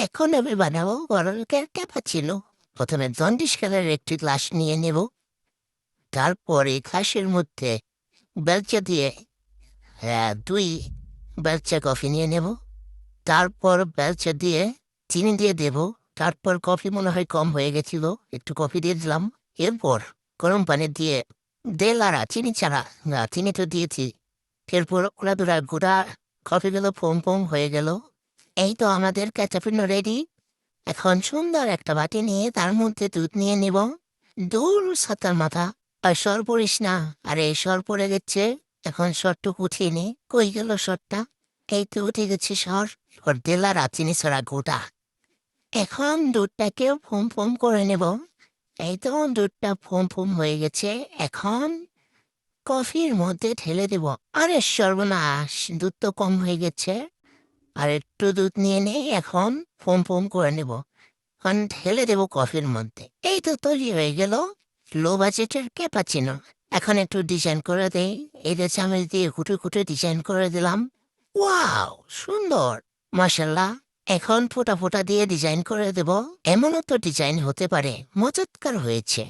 এখন আমি বানাবো গরম ক্যাপাচিনো। প্রথমে জন্ডিস কালারের একটি গ্লাস নিয়ে নেব। তারপরে গ্লাসের মধ্যে বেলচা দিয়ে 2 বেলচা কফি নিয়ে নেব। তারপর বেলচা দিয়ে চিনি দিয়ে দেব। তারপর কফি মনে হয় কম হয়ে গেছিল, একটু কফি দিয়ে দিলাম। এরপর গরম পানি দিয়ে দেলাড়া চিনি ছাড়া, না চিনি তো দিয়েছি। এরপর ওরা দুরা গুঁড়া কফিগুলো ফোম ফোম হয়ে গেল। এই তো আমাদের ক্যাচাপিনো রেডি। এখন সুন্দর একটা বাটি নিয়ে তার মধ্যে দুধ নিয়ে নিব। দূর সাতার মাথা, আর সর পড়িস না। আরে সর পড়ে গেছে, এখন সরটুকু উঠিয়ে নে। কই গেল সরটা? এই তো উঠে গেছে সর। ওর দেলার চিনি ছড়া গোটা। এখন দুধটাকেও ফোম ফোম করে নেব। এই তো দুধটা ফোম ফোম হয়ে গেছে। এখন কফির মধ্যে ঢেলে দেব। আরে সর্বনাশ, দুধ তো কম হয়ে গেছে। আর একটু দুধ নিয়ে নেই, এখন ফোম ফোম করে নেব। এখন ঢেলে দেবো কফির মধ্যে। এই তো তৈরি হয়ে গেল লো বাজেটের ক্যাপাচিনো। এখন একটু ডিজাইন করে দেই। এই যে চামচ দিয়ে কুটে কুটে ডিজাইন করে দিলাম। ওয়াও, সুন্দর! মাশাল্লাহ। এখন ফোঁটা ফোঁটা দিয়ে ডিজাইন করে দেব। এমনও তো ডিজাইন হতে পারে। মজাৎকার হয়েছে।